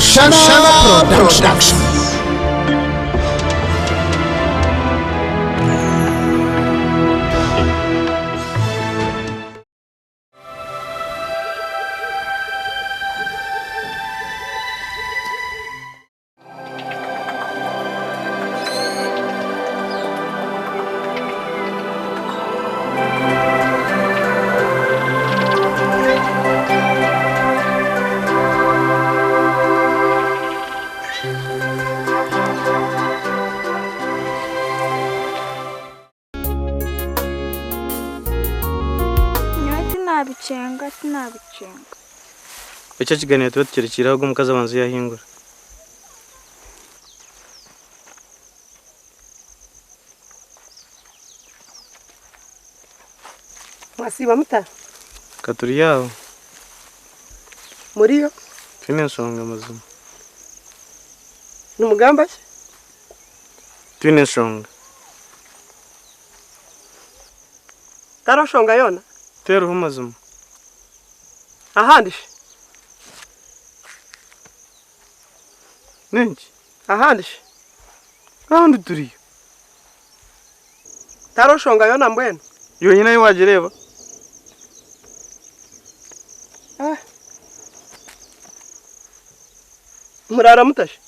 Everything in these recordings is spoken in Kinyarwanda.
Mushana Production. Sinabichenga. Icyo kiganiro tuba tukirekeraho ubwo mukaza abanza yahingura. Mwasiba muta? Katuri yaho. Muriyo? Twine nsonga mazima. Numugamba ki? Twine nsonga. Taroshonga yona? Teruho mazima. Ahandi? Nenki? Ahandi? Ahandi turiyo. Taroshonga yona mbwenu? Yonyine wagireba. Murara mutashi?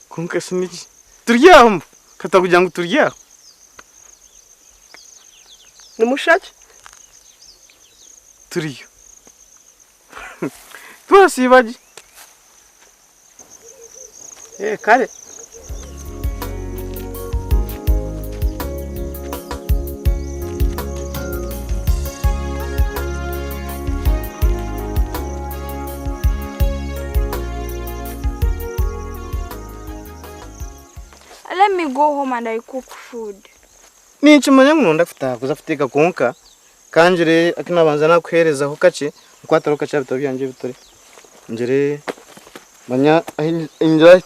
Kunka siniki. Turiyaho. Katakugira ngo turiyaho. Nimushaki? Turiyo. Twasibaje. Kare. Let me go home and I cook food. Ninchi manya nkunda kutakuza futeka konka. Kanjire akinabanza nakwereza ho kace kwataruka cyabita byanje bitore. Njere manya injira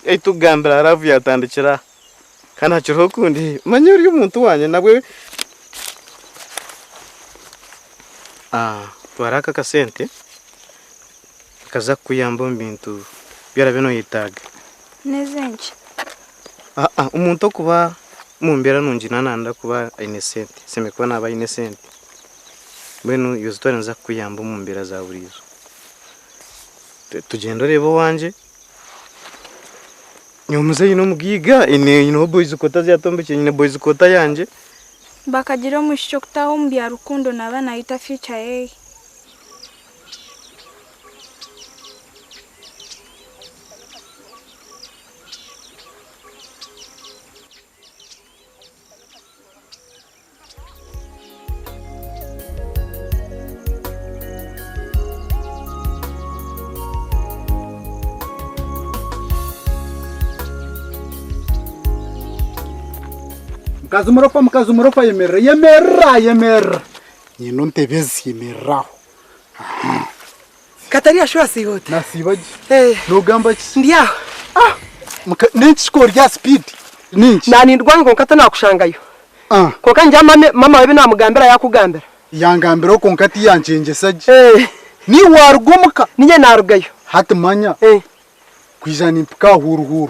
ayitugambira aravu yatandikira. Kana cyo kundi manya uri umuntu wanye nabwe twaraka kasente kaza kuyamba mbintu byara bino yitaga. Nezenchi. Umuntu kuba mumbera nunjina nanda kuba innocent semekuba naba innocent bwenu yozitwara nza kuyamba mumbera za burizo tugenda rebo wanje nyomuze yino mugiga ino boys kota zyatombeje nyine boys kota yanje Bakagira mushyo kutaho mbya rukundo nabana yita future Mukazi umuropa yemera. Nyino ntebezi yemeraho. Katari ashwa sihote. Nasibaje. Nugamba ki? Ndiyaho. Ninchi score ya speed. Ninchi. Nani ndwango nkata nakushangayo. Koka njama mama wewe namugambira yakugambira. Yangambira ko nkati yanjenje saje. Ni warugumuka. Ninye narugayo. Hatumanya. Kwijana impika huru.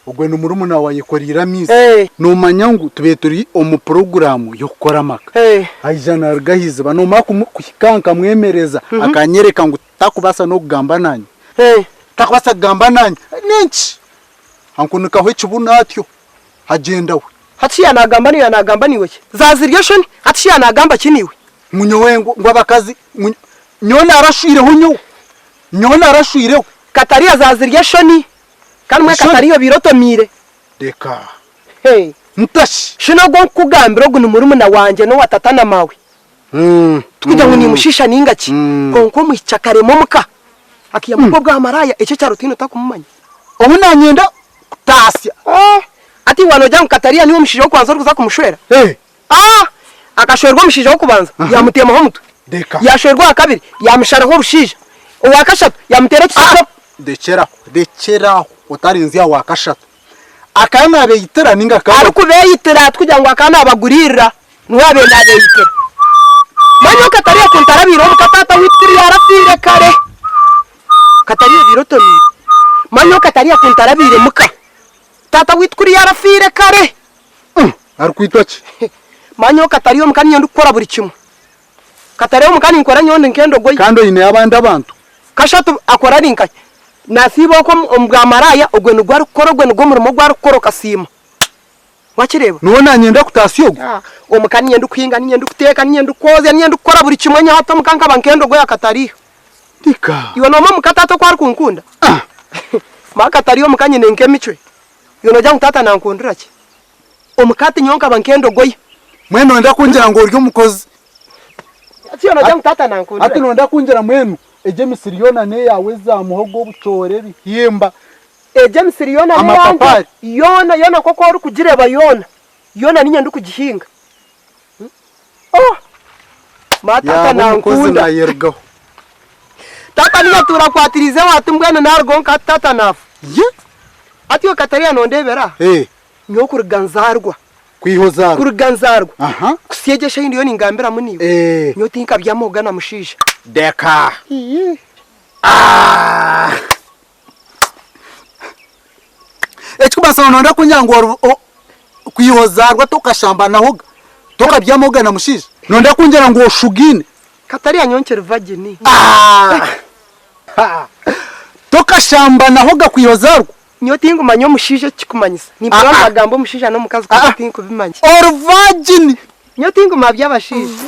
Ogwe numurumuna waye korira mizi no manyangu tube turi omu program yo gukora maka ayijana argahize bano makukanka mwemereza akanyereka ngo takubasa no kugamba nanyi takubasa kugamba nanyi ninchi ankunika hwe kibunatyo hagenda we hati yanagamba niwe zaziryo shoni hati yanagamba kiniwe munyo wengo ngo abakazi nyona arashwireho Katari azaziryo shoni Kanwe katariyo birotomire. Deka. Mtashi. Shino go kugambira ngo numurumuna wanje no watatana mawe. Tukujya ngo nimushisha ningaki. Konko muhicakare momuka. Akiya mukobwa amaraya ecyo cyarutino takumumanya. Obu nanyenda kutasya. Ati wanojya Katariya niwo mushije kwanza ruza kumushwera. Akashwerwa mushije kubanza yamutema ho mutwe. Deka. Yashwerwa akabiri yamusharaho rushije. Uwakashatu yamutera kisako. Dekera utarinzi ya wakashatu akana abeyitera ninga ka ari kubeyitera twujya ngo akana abagurira nwabe nabeyitera manyo Katariya kuntara biro katata witiri yarafire kare irotomire manyo Katari akuntarabire muka tata witkuri yarafire kare ari kwitwa ki manyo Katari yo mukani nyendu gukora buri kimwe Katari yo mukani nkora nyonde nkendo goyi kandi ine abandi abantu kashatu akora rinka nasibo ko mbwamaraya ogwe nugwari korogwe nugo murimo gwari koroka sima wakireba nubona nyenda kutasiyo omukani nyendu kwinga nyendu kuteka nyendu koza nyendu gukora buri kimwe nyato mukanka bankendo goya Katari tika iwe no mama mukatato kwari kunkunda Makatari yo mukanye nenke michwe yono jangu tata nankundira ki omukati nyonka bankendo goyi mwenu nda kunjira ngo uryo mukozi ati yono jangu tata nankundira ati nonda kunjira mwenu eje misiriyona ne yawe za muhogo bucore bihimba eje misiriyona ne yange yona koko uri kugireba yona ninye ndu kugihinga matata nankunda yergaho tata niya turakwatirize watu mbwana nargo nka tata nafu ye ati yo Katari anondebera nyo kuriganzarwa kwihozarwa kuriganzarwa kusiegesha hindi yo ningambira muniwe nyo tinka byamoga na mushisha deka ekubasa nonda kunyango kwihozarwa tokashamba nahoga tokabyamoga na mushisha nonda kunjira ngo shugine Katari anyonkera vagini tokashamba nahoga kwihozarwa nyo tingu manyo mushisha kikumanyisa ni bwa magambo mushisha no mukazi ko tingu kubimanye or virgin nyo tingu mabya bashisha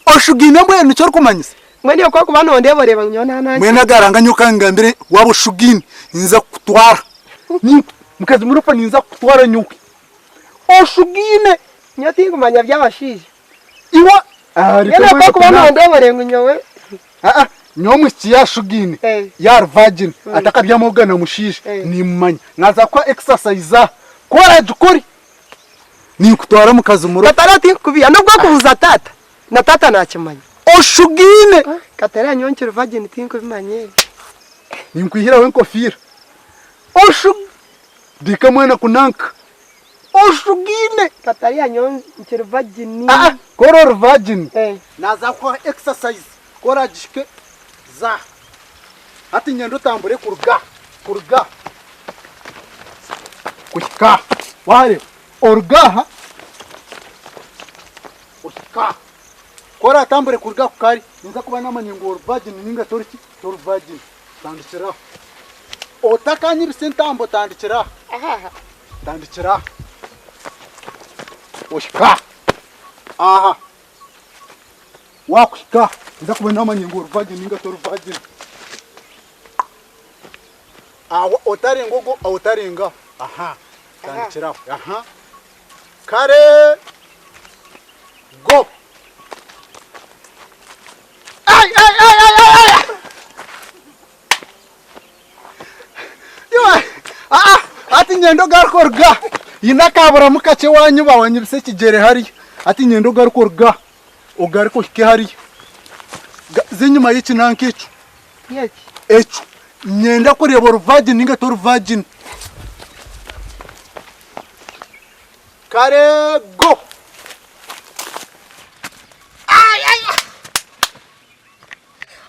oshugine mwenu cyo kumanyisa mwene ko kuba nonde boreba nyona nanjye mwene garanga nyuka ngambire wabo shugine nza kutwara ni mukazi murufa ninza kutwara nyuki oshugine nyo tingu manya bya bashisha iwa yene ko kuba nonde borenga nyowe nyomu kiyashugine yar virgin atakabyamoga na mushisha ni mmanya naza kwa exercise kora jukuri ni kutwara mukazi murufa Katari tingu kubiya no gwa kubuza tata na tata nakimanya oshugine Katari anyonkera vagini tingu kubimanye ni nkwihira wenkofira oshug dika mwana kunanka oshugine Katari anyonkera vagini kora virgin naza kwa exercise kora jike za ati nyendo tambure kurga kushika wale orgaha kushika kora tambure kurga kukari niza kuba namanyengo virgin ninga toriki tor virgin tandikira otakanye bisentambo tandikira kushika wakushika niza kuba namanyengo virgin ninga tor virgin otarenga go otarenga tandikira kare go ay ati nyendo garkorga inakabura mukace wanyu bawanyibise kigere hari ati nyendo garkorga ogariko hike hari zinyuma y'iki nankicu ecu nyenda kureba virgin ninga tor virgin kare go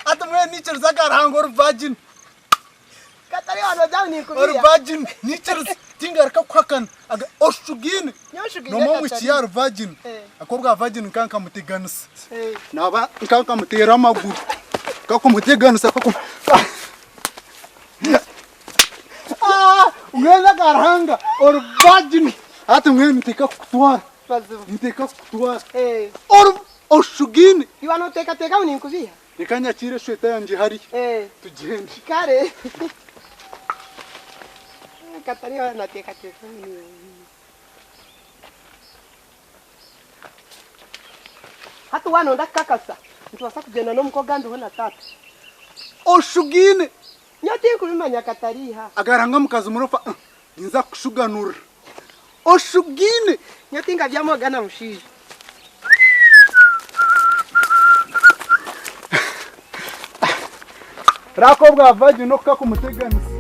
atamwe nicher zagarango virgin Katari wano jamu ni kubiya virgin nicher tingar ka kwakan aga oshugine no mo chiyar virgin akobwa virgin kanka mutiganisa naba kanka mutera maguru kako mutiganisa kako ngeza garanga or virgin atamwe ntika kutwara or oshugine iwano teka ni kubiya nikanya chire shweta yanje hari tugende kare Katari wana teka hatu wano ndakakasa ntwasa kugenda no mukoga ndo na tata oshugine nyati kubimanya Katari agaranga mukazi murofa ninza kushuganura oshugine nyati ngabyamoga na mushije rakobwa virgin no kakumuteganisa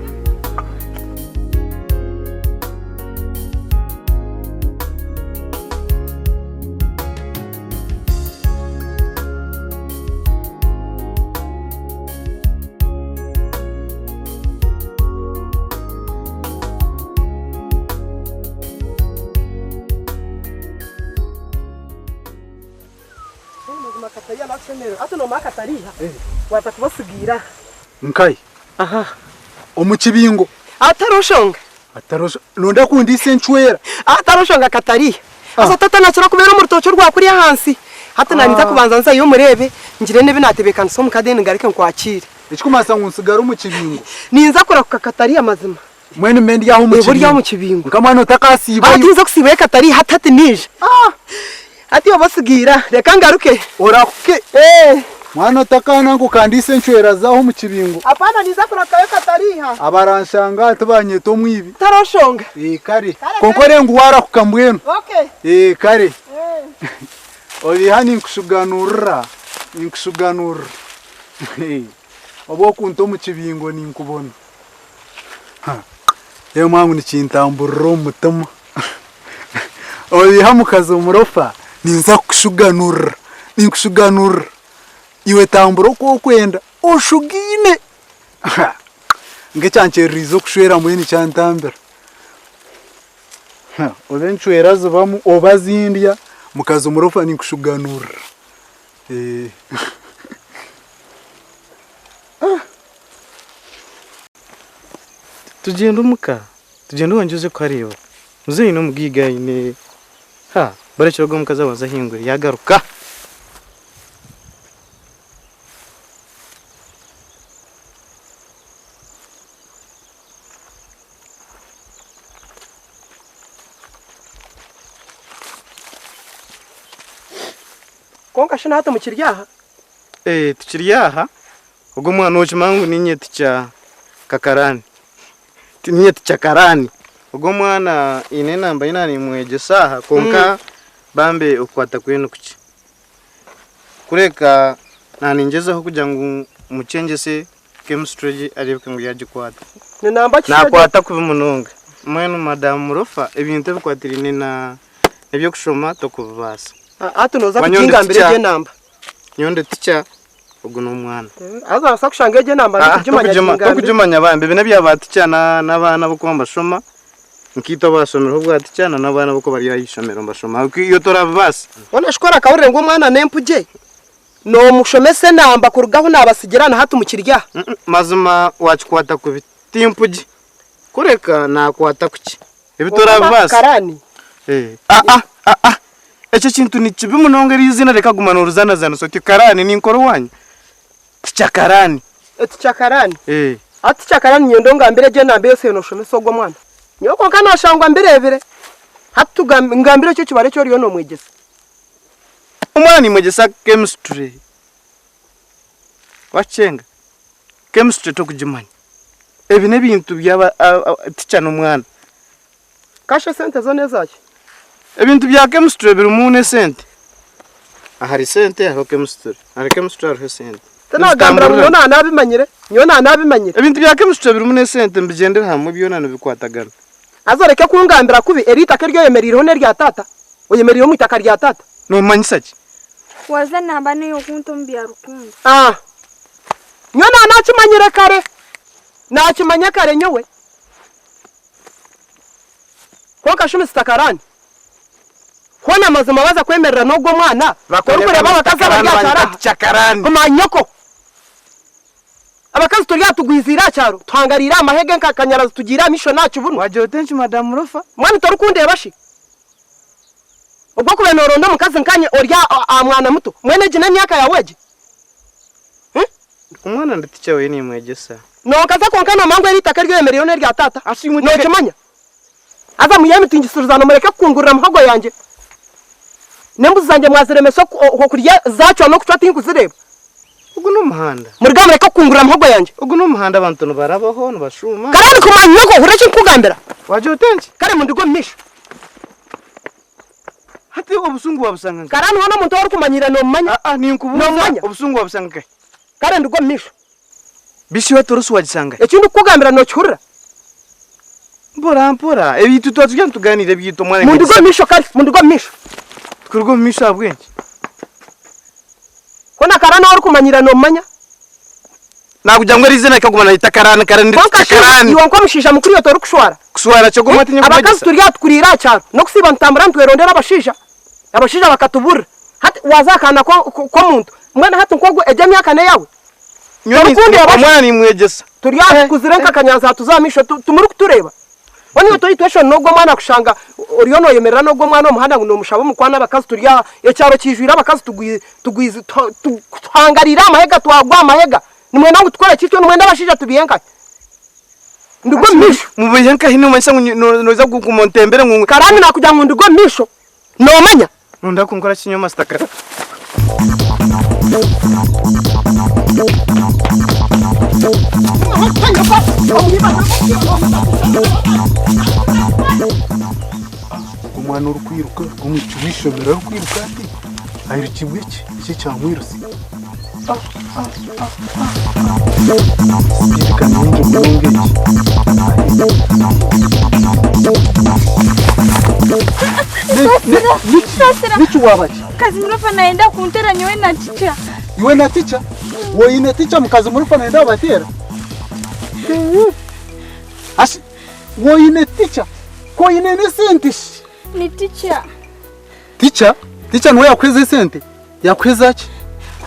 mazima katariya nasemero ati no makatariya waza kubasigira nkai aha omukibingo ataroshonga nonda kundi senchwera ataroshonga katariya asa tata nakira kubera mu rutocho rwa kuri hansi hata naniza kubanza nza yo murebe ngire nebe natebekana so mukadeni ngarike nkwakire ikikumasa ngunsigara omukibingo ninza kura ku katariya mazima mwene mendi yaho mu kibingo nkamwana utakasiba atinza kusibaye katariya hatati nije ati obasigira reka ngaruke orakuke mwana utakana ngo kandi senchwera zaho mu kibingo apana niza kura kayo katariya abaranshanga atubanyeta mwibi taroshonga kare konkore nguwara kukambweno okay kare oli hani nkusuganurra obo kunto mu kibingo ninkubona ye mwangu nikintamburro umutima oli hamukazo murofa ninza kushuganurra iwe tamburo ko kwenda oshugine ngecyancherizo kushwera mwene cyantambira obenchwera zibamu obazindya mukazo murofa ninkushuganurra tugenda wanjuze ko ariyo muzeyi no mugigayine barekera go mukaza waza hingwe yagaruka konka shina hata mukiryaha tukiryaha ubwo mwana wochimangu ninyeti cha kakarani tinyeti cha karani ubwo mwana ine namba inani mweje saha konka bambe ukwata kwenu kuki kureka naningezeho kugira ngo mucengese chemistry aribwe ngo yagikwata ni namba ki nakwata kuba munonga mwene madam rofa ebintu bikwatirine na ebyo kushoma to kubasa ati noza kukinga mbere je namba nyonde ticha ubwo no mwana aza sakushanga je namba kujumanya bambe bine byabaticyana nabana bo kwamba shoma nkito basomera ubwo aticyana nabana bo ko bari yayishomera mbashoma iyo torabasi one shikora kawure ngo mwana nempuje no mushomese namba kurugaho nabasigirana hatu mukirya mazuma wachikwata ku bitimpuje kureka nakwata kuki ibitorabasi karani echo kintu ni kibi munongera izina reka gumana uruzana zana so tikarani ni nkoro wanyu tichakarani tichakarani ati chakarani nyendo ngambire je nambe yose no shomeso gwo mwana nyoko kana shangwa mbirebere hatu ngambire cyo kibare cyo riyo no mwegese umwana ni mwegesa chemistry wachenga chemistry to kujimanya ebi ne bintu byaba tichana umwana kashe sente zo nezaki ebintu bya chemistry biri mune sente ahari sente aho chemistry aho sente tana gambira nyona nabimanyire ebintu bya chemistry biri mune sente mbigendera hamwe byona no bikwatagana azoreke kungambira kubi erita keryo yemeriro ne rya tata oyemeriro mu itaka rya tata no manyisaki waza namba ne yokunto mbya rukundo nyona nakimanya kare nyowe ko kashumi sitakarani kona mazima baza kwemerera no gwo mwana bakora bakaza baryachara chakarani kumanyoko abakazi turi atugwizira cyaro twangarira amahege nkakanyaraza tugira misho nacu bunu waje otenchi madam rofa mwana tori kunde bashi ubwo kubenoro ndo mukazi nkanye orya mwana muto mwene jina myaka yaweje umwana ndatichawe ni mwegesa no kaza konkana mango eri takaryo yemerero ne rya tata no kimanya aza muyemitingisuzano mureke kungurira muhago yanje nembuzi zanje mwaziremeso ko kurya zacu no kucwa tinkuzireba ugu no muhanda murga mureke kungurira muhago yanje ugu no muhanda abantu no barabaho no bashuma karani kumanyoko ureke kugambira waje otenchi kare mundigo misho hati obusungu wabusanga karani wana muntu wari kumanyira no manya ni nkubuza obusungu wabusanga kare ndigo misho bishi watorusu wagisanga ekindi kugambira no cyurira mpora ebitu twatujya tuganire byito mwana mundigo misho kare mundigo misho kurgo misho abwenje kona karani wari kumanyira no manya nakugira ngo rizena ikagumana itakarana karani itakarani iwo nko mushisha mukuri yoto rukushwara kuswara cyo gomatinya kubageza abakazi turi atkurira cyaro no kusiba ntambara ntwerondera abashisha bakatubura hati wazakana ko muntu mwana hatu nkogwe eje myaka ne yawe nyoni mwana ni mwegesa turiya kuzirenka kanyanza tuzamisho tumuri kutureba wani to itwesho nogwo mwana kushanga uriyo no yemerera nogwo mwana umuhanda ngo nomushabo mukwana bakazi turiya ecyaro kijwira bakazi tugwize twangarira amahega twagwa amahega nimwe nangu tukora kityo nimwe ndabashije tubiyenka ndugo misho mubiyenka hino manyisa noza kumontembere ngo karani nakuja ngo ndugo misho no manya nunda kunkora kinyoma stakara umwana uri kwiruka umwicubishomera uri kwiruka ati ayira ikibwe iki cyamwiruse birikana yinje mulonge iki wabaje kazi mrofa naenda kuntera nyewe na ticha iwe na ticha woyine ticha mukazi mrofa naenda batera asi woyine ticha ko yine ni sentishi ni ticha ticha nwe yakweze sente yakweza ki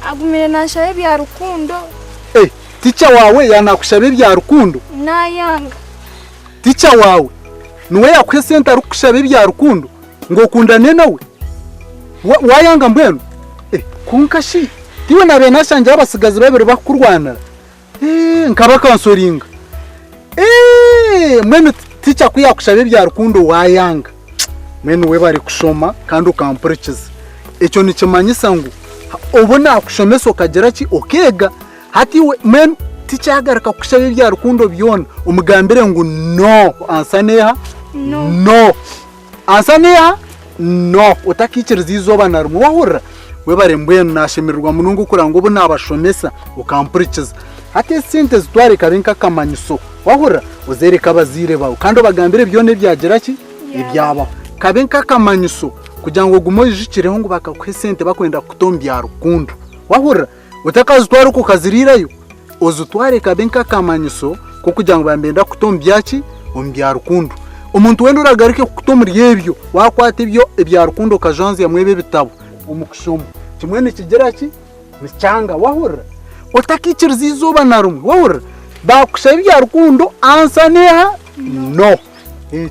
agumire nashaye bya rukundo ticha wawe yanakushabe bya rukundo nayanga ticha wawe nwe yakweze sente arukushabe bya rukundo ngo kundane nawe wayanga mbwenu kunkashi tiwe nabe nashanje abasigazi babiri bakurwana nkaba kansoringa mwene ticha kuyakushabe bya rukundo wayanga mwene we bari kushoma kandi ukampurikiza icyo nikimanyisa ngo ubu nakushomeso kagera ki okega hati we mwene ticha yagaraka kushabe bya rukundo byona umugambire ngo no ansaneha no ansaneha no utakikiriza izoba na rumwe wahura we bare mbwenu nashimirwa munungu kurango ubu nabashomesa ukampurikiza hati sente zitware kabinka kamanyiso wahura uzereka bazire bawo kandi bagambire byone byagera ki ibyabaho kabinka kamanyiso kugira ngo gumojikireho ngo bakakwesente bakwenda kutombya rukundo wahura utakazitwara uko kazirirayo uzutware kabinka kamanyiso ko kugira ngo bambenda kutombya ki ombya rukundo umuntu wenda uragarike kutomuri yebyo wakwata ibyo ibya rukundo kajanze yamwebe bitabo umukushomo kimwe nikigera ki nicyanga wahura utakikiriza izuba na rumwe wahura bakushaye bya rukundo ansaneha no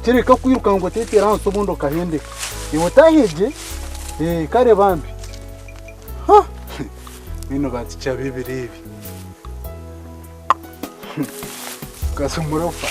kireka kwiruka ngo tetera hanso bundo kahende iwotahije kare bambi bino baticha bibiribi kasumurofa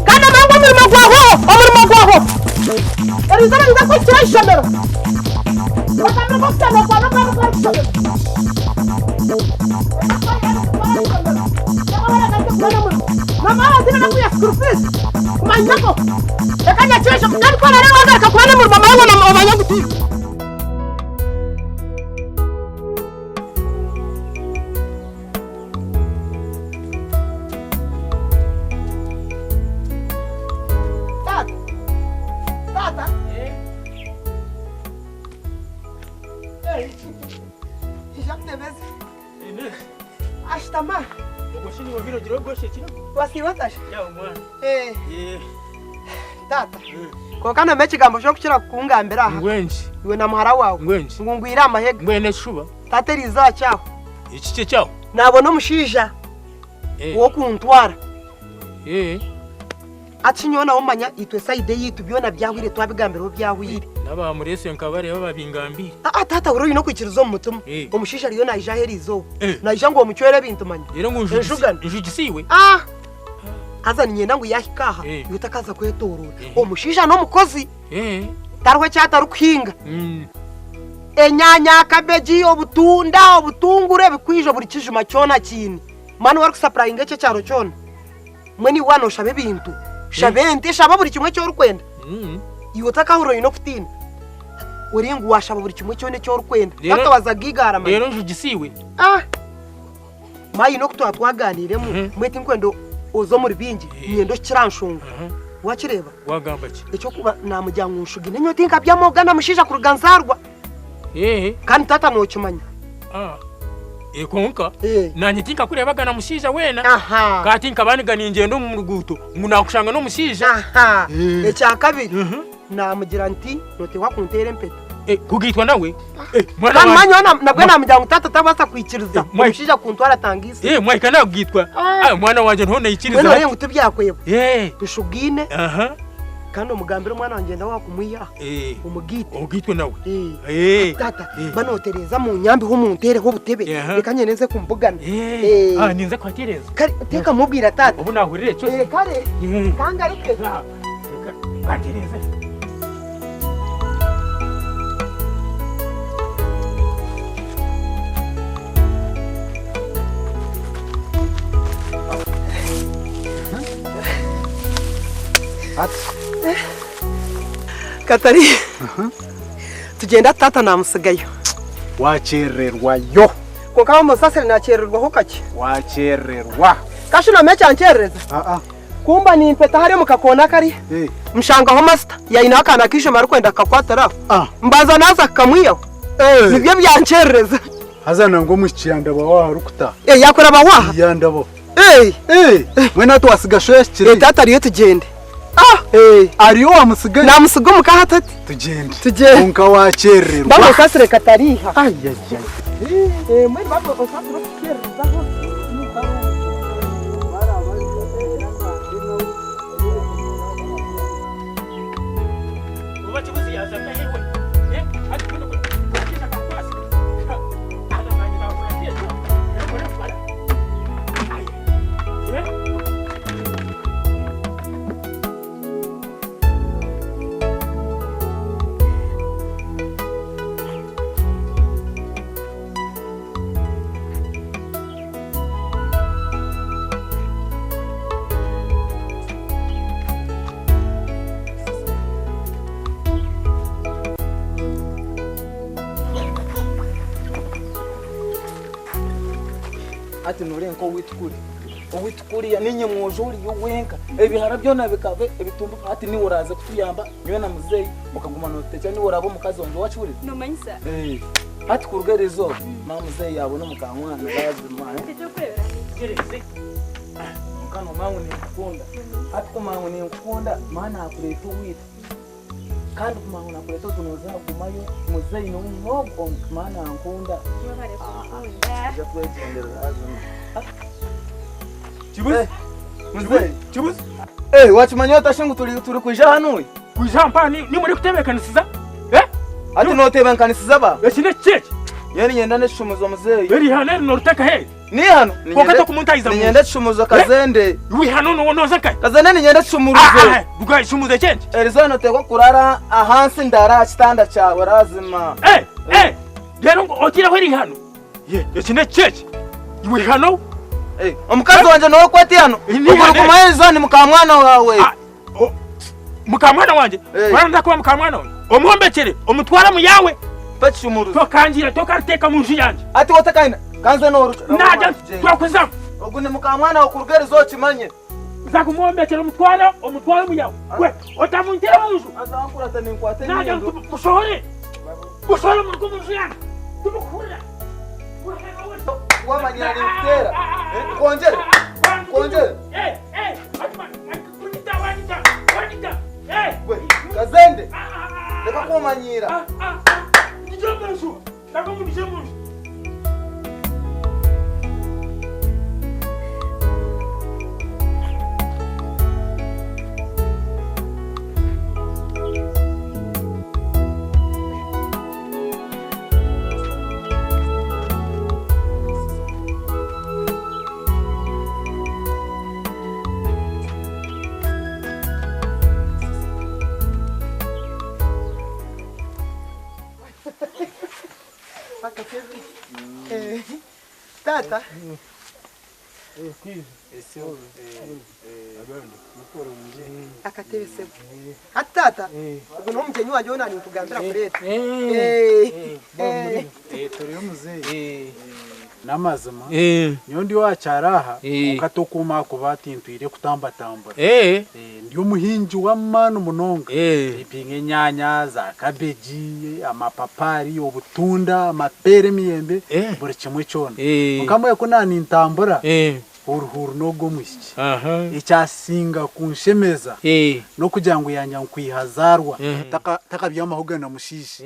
kana mangu murimo gwaho erizana biza ko kirashomero bakamira ko cyane kwa mama azina na kuya school fees kumanyako ekanya cyesha kandi kwa rero wagaruka kwa namuru mama wangu na abanyaguti tata ko kana mechi gambo sho kuchira kungambira aha ngwenji iwe na muhara wawe ngwenji ngungwira amahega ngwene shuba tate riza cyaho iki cyaho nabona umushija wo kuntwara acinyona umanya itwe side yitu byona byahwire twabigambira byahwire naba murese nkabare babingambira tata uro yino kwikirizo mu mutima umushija riyo naija herizo naija ngo mucyere bintu manya rero ngo njugisiwe azanye nangu yahikaha yutakaza kwetorura umushija no mukozi tarwe cyataru kwinga enyanya kabeji obutunda obutungure bikwijo buri kijuma cyona kini mani wari kusapurayinga icyo cyaro cyona mweni wano shabe bintu shabente shaba buri kimwe cyo rukwenda iwota kahuro ino kutina urengu washaba buri kimwe cyo ne cyo rukwenda akabaza gigara mani rero njugisiwe mayi no kutwa twaganiremo mwete nkwendo ozo muri bingi nyendo kiranshunga wakireba wagamba ki icyo kuba namujyanwa unshugi nenyo tinka byamoga namushija ku ruganzarwa kandi tata no kimanya konka nanye tinka kurebaga namushija wena katinka baniga ningendo mu ruguto ngunakushanga no mushija ecya kabiri namugira nti note wakuntere mpeta kugitwa nawe mwana manyo nabwe namujyanwa tata tabasa kwikiriza mushija kuntwara tangisi mwaka nabwitwa mwana wanje ntone ikiriza wena rengu tubyakweba tushugine kandi umugambira umwana wanjye ndawa kumuya umugitwe nawe tata banotereza mu nyambi ho muntere ho butebe reka nyeneze kumbugana ninze kwatereza teka mubwira tata ubu nahurire cyo kare kanga rikeza kwatereza Katari tugenda tata namusigayo wacererwa yo ko kama musasire nacererwa ho kake wacererwa kashino mecha ancereza kumba ni impeta hari mukakona kari mshanga ho master yaina akana kisho marukwenda kakwatara mbaza naza kamwiyo nibyo byancereza hazana ngo muchiyanda bawa rukuta yakora bawa yandabo mwena to wasigasho yashire tata ariyo tugende ariyo wamusigaye namusiga mukahatati tugende unka wacererwa bamwe kasire katariha mwene bamwe osasire kerzaho ati nurenko witukuri ya ninye mwojuri yo wenka ebihara byona bikave ebitumba ati ni uraza kutuyamba nyo na muzeyi mukaguma no techa ni urabo mukazi wanje wachuri no manyisa ati kurugerezo ma muzeyi yabona mukankwana lazima cyo kwera gereze mukano mangu ni kukunda ati ko mangu ni kukunda maana akuleto wita kandi kumangu nakuleto tunoza kumayo muzeyi no mwogo maana ankunda ya kwetendera lazima Chibuzi muzeyi chibuzi wachimanyota shingu turi kuja hano kujampa ni muri kutebekanisiza ati notebekanisiza ba ekine cheke yeni nyenda neshumuzo muzeyi eri hano no rutaka he ni hano kokata kumuntayiza ni nyenda shumuzo kazende wi hano no noza kai kazende ni nyenda shumuzo buga shumuzo chenje erizo no teko kurara ahansi ndara kitanda cyawe lazima rero ngo otira ho eri hano ekine cheke wi hano omukazi wanje no kwati hano uguru kumayizo ni mukamwana wawe mukamwana wanje waranda kuba mukamwana wawe omuhombekere omutwara mu yawe pachumuru tokangira tokarteka mu nzu yanje ati wotakaina kanze no naja twakuzamu ogune mukamwana okurugerizo kimanye zakumuhombekere omutwara mu yawe we otamuntera mu nzu azakurata ninkwate naja musohore mu nzu yanje tumukurira wamanyira nimutera kongere kazende reka kumanyira Tata akatebe sebo atata ubwo no mugenyi wanjye wona ni kugandira kureta turiyo muzeyi namazima niyo ndi wacyaraha ukatokuma kubatintwire kutambatambura ndiyo muhinji wa mano munonga ipinge nyanya za kabeji amapapari obutunda amapere miyembe buri kimwe cyone mukamwe ko nani ntambura uruhuru nogo musiki icyasinga kunshemeza no kugira ngo yanya kwihazarwa taka byamahuga na mushishi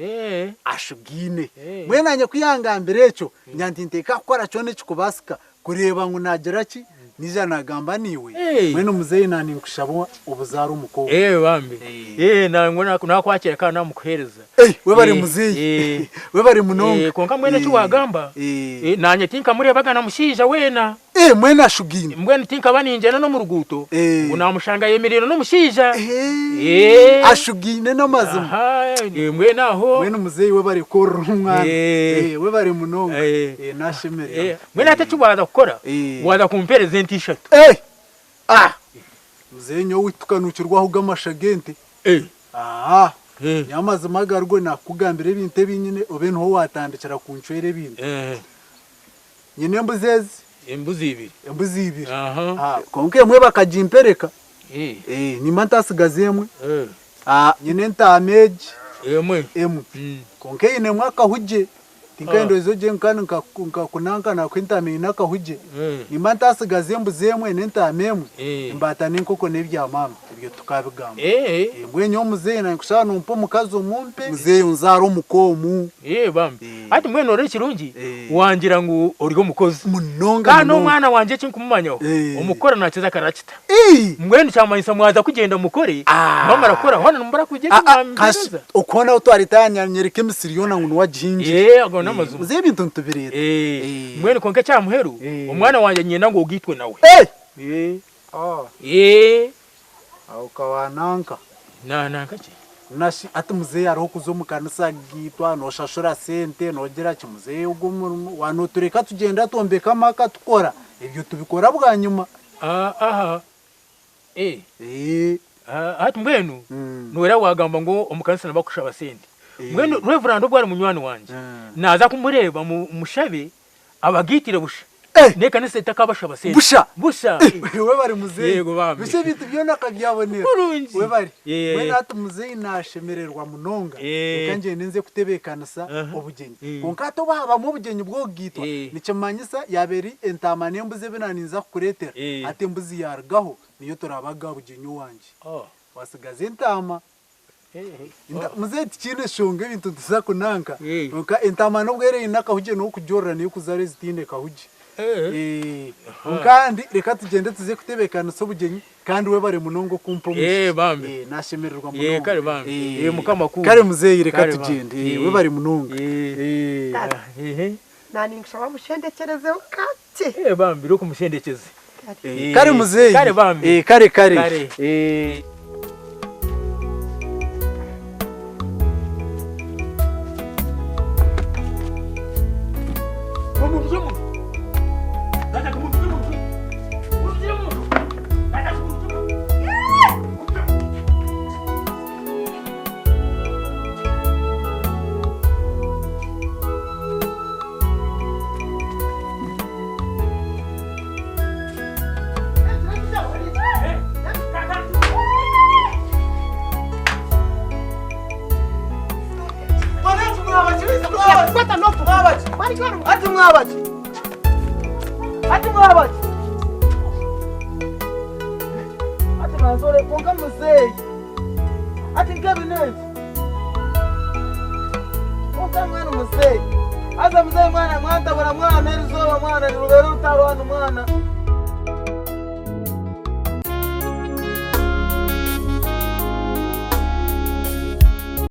ashugine mwenanye kwihangambira eco nyantinteka akora cyone kikubasika kureba ngo nagera ki nijana gamba niwe mwene muzeyi nani nkushabo ubuzaro umukobwa bambi nangona nakwakira kana mukuhereza we bari muzeyi we bari munonga konka mwene cyo wagamba nanye tinka murebaga na mushija wena mwene ashugine mwene tinka baninjena no mu ruguto unamushanga yemerero no mushija ashugine no mazima mwene aho mwene muzeyi we bari korumwana we bari munonga nashemere mwene atacubaza gukora waza kumpereza t-shirt muzeyi nyo witukanukirwaho gamashagente nyamazima garwe nakugambira ibinte binyine obe nho watandikira kunchwere bindi nyine embuzi ibiri konke mwe bakajimpereka nima ntasigazemwe nyine ntameji emwe konke ine mwaka huje tinkendo izo je nkana nkakunanka na kwentame inaka huje nima ntasigaze mbuzemwe nentamemwe imbata ninkoko nebya mama ibyo tukabigamba mwe nyo muzeyi na nkushana umpo mukazo mumpe muzeyi unzaro mukomu bambi ati mwe nore kirungi wangira ngo origo mukozi munonga kana mwana wanje kinkumumanya umukora nakiza karakita mwe nicamanyisa mwaza kugenda mukore mama rakora hona numbara kugenda mwambiza ukona utwaritanya nyereke misiriyona ngo wajinje muzeyi bintu ntubirira mwene konke cyamuheru umwana wanje nyenda ngo ugitwe nawe ukawananka nananka ki nashi ati muzeyi ariho kuzo mukanisa gitwa no shashura sente nogera ki muzeyi ugumurimo wanotureka tugenda tombeka maka tukora ibyo tubikora bwa nyuma ati mbwenu nora wagamba ngo umukanisa nabakushaba sente mwene reverend bwari munywani wanje naza kumureba mushabe abagitire busha nekanisa itakabashaba sente busha we bari muzeyi yego bambi bise bitu byo nakabyabonera we bari we nati muzeyi nashemererwa munonga kanje nenze kutebekanisa obugenyi konkato baba mu bugenyi bwo gitwa nicemanyisa yaberi entamane mbuze benaninza kuretera ate mbuzi yargaho niyo turabaga bugenyi wanje wasigaze entama muzeyi tikine shonge bintu tuza kunanka nka entamane bwere inaka huje no kujorra niyo kuzare zitinde kahuje kandi reka tugende tuze kutebekana sobugenyi kandi we bare munongo kumpo bambi nashemererwa munongo kare bambi mukamakuru kare muzeyi reka tugende we bare munongo nani ngishaba mushendekereze ukati bambi roko mushendekeze kare muzeyi kare bambi kare Aza mzee mwana mwanta bwana mwana erizoba mwana ni rubero utarwana mwana